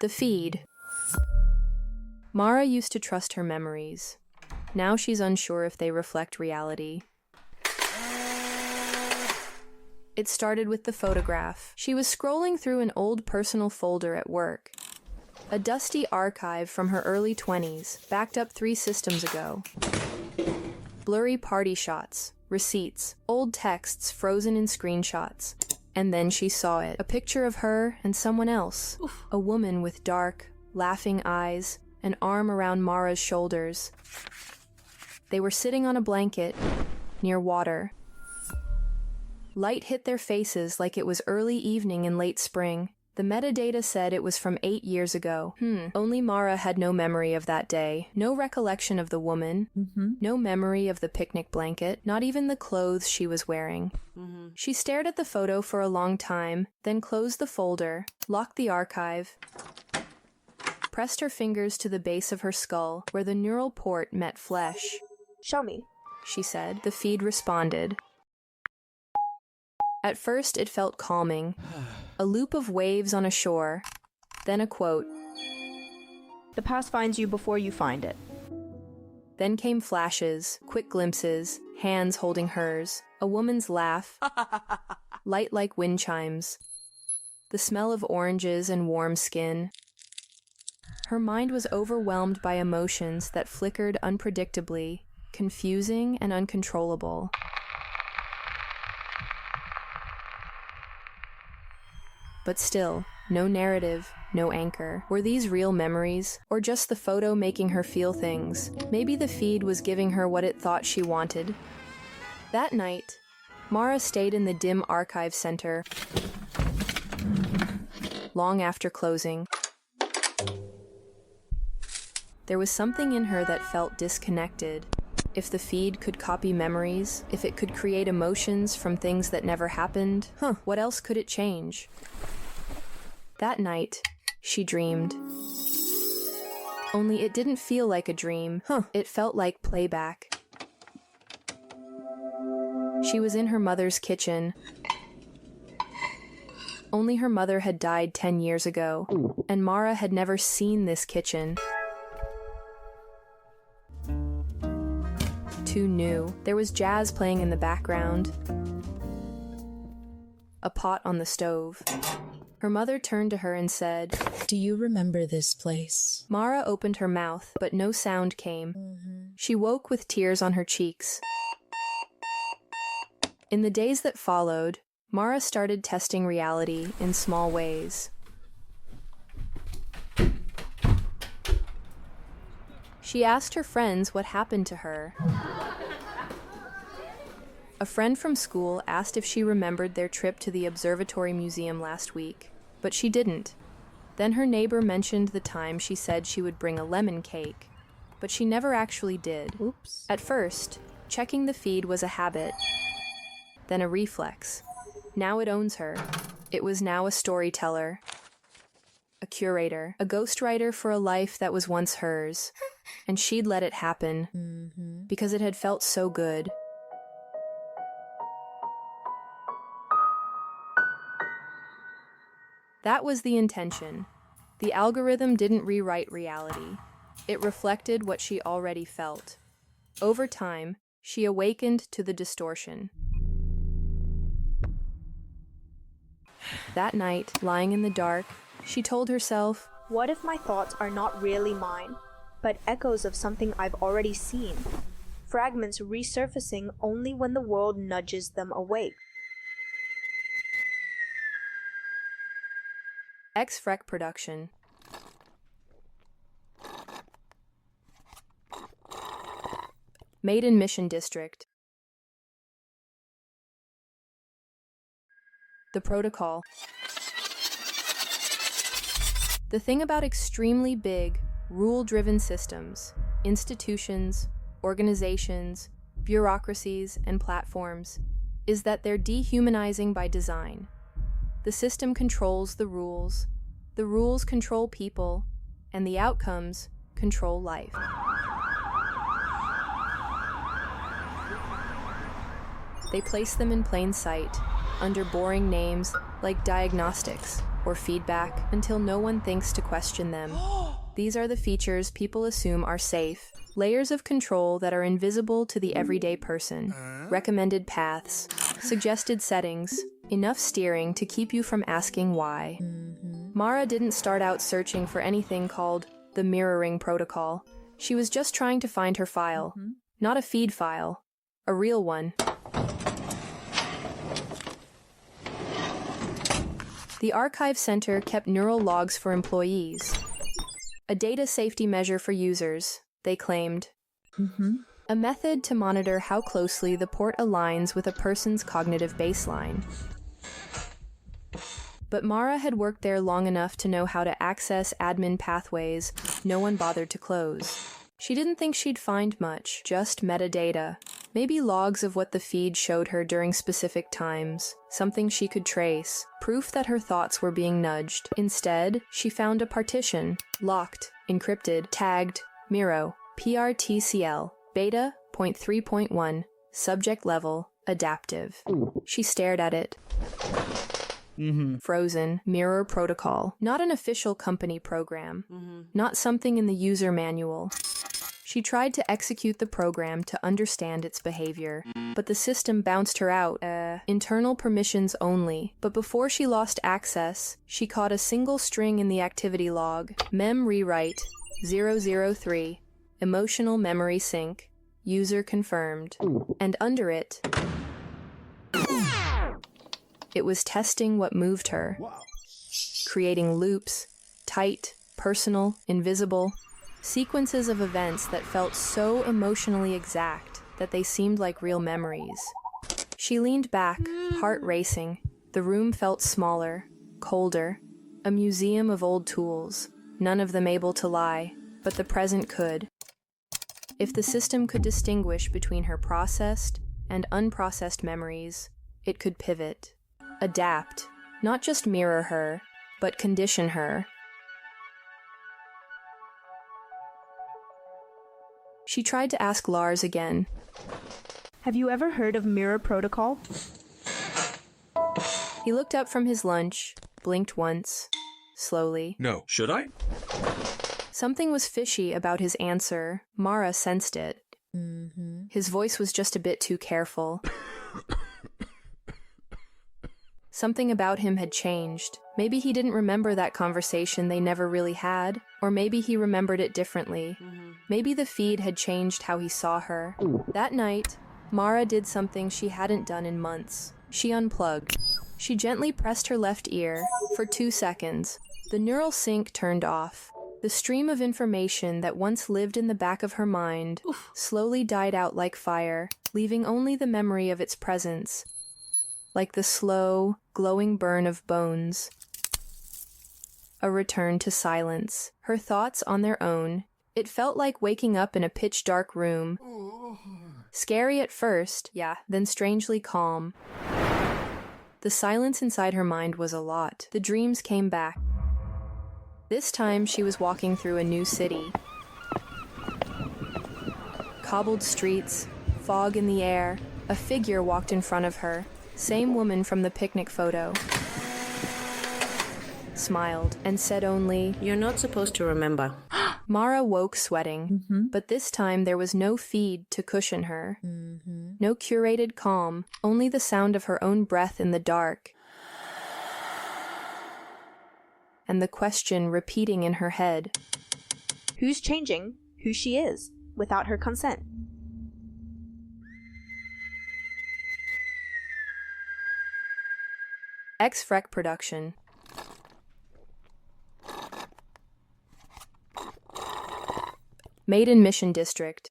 The feed. Mara used to trust her memories. Now she's unsure if they reflect reality. It started with the photograph. She was scrolling through an old personal folder at work. A dusty archive from her early 20s, backed up 3 systems ago. Blurry party shots, receipts, old texts frozen in screenshots. And then she saw it. A picture of her and someone else. Oof. A woman with dark, laughing eyes, an arm around Mara's shoulders. They were sitting on a blanket, near water. Light hit their faces like it was early evening in late spring. The metadata said it was from 8 years ago. Only Mara had no memory of that day. No recollection of the woman. No memory of the picnic blanket. Not even the clothes she was wearing. She stared at the photo for a long time, then closed the folder, locked the archive, pressed her fingers to the base of her skull, where the neural port met flesh. "Show me," she said. The feed responded. At first, it felt calming. A loop of waves on a shore. Then a quote. "The past finds you before you find it." Then came flashes, quick glimpses, hands holding hers, a woman's laugh, light like wind chimes, the smell of oranges and warm skin. Her mind was overwhelmed by emotions that flickered unpredictably, confusing and uncontrollable. But still, no narrative, no anchor. Were these real memories, or just the photo making her feel things? Maybe the feed was giving her what it thought she wanted. That night, Mara stayed in the dim archive center, long after closing. There was something in her that felt disconnected. If the feed could copy memories, if it could create emotions from things that never happened, what else could it change? That night, she dreamed. Only it didn't feel like a dream. It felt like playback. She was in her mother's kitchen. Only her mother had died 10 years ago, and Mara had never seen this kitchen. Too new. There was jazz playing in the background. A pot on the stove. Her mother turned to her and said, "Do you remember this place?" Mara opened her mouth, but no sound came. She woke with tears on her cheeks. In the days that followed, Mara started testing reality in small ways. She asked her friends what happened to her. A friend from school asked if she remembered their trip to the Observatory Museum last week, but she didn't. Then her neighbor mentioned the time she said she would bring a lemon cake, but she never actually did. Oops. At first, checking the feed was a habit, then a reflex. Now it owns her. It was now a storyteller, a curator, a ghostwriter for a life that was once hers, and she'd let it happen because it had felt so good. That was the intention. The algorithm didn't rewrite reality. It reflected what she already felt. Over time, she awakened to the distortion. That night, lying in the dark, she told herself, "What if my thoughts are not really mine, but echoes of something I've already seen? Fragments resurfacing only when the world nudges them awake." X-Frec Production. Made in Mission District. The Protocol. The thing about extremely big, rule-driven systems, institutions, organizations, bureaucracies, and platforms is that they're dehumanizing by design. The system controls the rules control people, and the outcomes control life. They place them in plain sight, under boring names like diagnostics, or feedback until no one thinks to question them. These are the features people assume are safe. Layers of control that are invisible to the everyday person. Recommended paths. Suggested settings. Enough steering to keep you from asking why. Mara didn't start out searching for anything called the mirroring protocol. She was just trying to find her file. Not a feed file. A real one. The Archive Center kept neural logs for employees. A data safety measure for users, they claimed. A method to monitor how closely the port aligns with a person's cognitive baseline. But Mara had worked there long enough to know how to access admin pathways no one bothered to close. She didn't think she'd find much, just metadata. Maybe logs of what the feed showed her during specific times, something she could trace, proof that her thoughts were being nudged. Instead, she found a partition, locked, encrypted, tagged, Miro, PRTCL, beta, 0.3.1, subject level, adaptive. She stared at it. Frozen, mirror protocol, not an official company program, not something in the user manual. She tried to execute the program to understand its behavior, but the system bounced her out, internal permissions only. But before she lost access, she caught a single string in the activity log, mem rewrite 003, emotional memory sync, user confirmed, and under it, it was testing what moved her, creating loops, tight, personal, invisible, sequences of events that felt so emotionally exact that they seemed like real memories. She leaned back, heart racing. The room felt smaller, colder, a museum of old tools, none of them able to lie, but the present could. If the system could distinguish between her processed and unprocessed memories, it could pivot. Adapt, not just mirror her, but condition her. She tried to ask Lars again. Have you ever heard of mirror protocol? He looked up from his lunch, blinked once, slowly. No. Should I? Something was fishy about his answer. Mara sensed it. His voice was just a bit too careful. Something about him had changed. Maybe he didn't remember that conversation they never really had, or maybe he remembered it differently. Maybe the feed had changed how he saw her. That night, Mara did something she hadn't done in months. She unplugged. She gently pressed her left ear for 2 seconds. The neural sync turned off. The stream of information that once lived in the back of her mind slowly died out like fire, leaving only the memory of its presence. Like the slow, glowing burn of bones. A return to silence. Her thoughts on their own. It felt like waking up in a pitch-dark room. Scary at first, then strangely calm. The silence inside her mind was a lot. The dreams came back. This time she was walking through a new city. Cobbled streets, fog in the air. A figure walked in front of her. Same woman from the picnic photo. Smiled and said only, "You're not supposed to remember." Mara woke sweating, but this time there was no feed to cushion her. No curated calm, only the sound of her own breath in the dark. And the question repeating in her head. Who's changing who she is without her consent? X-Frec production. Made in Mission District.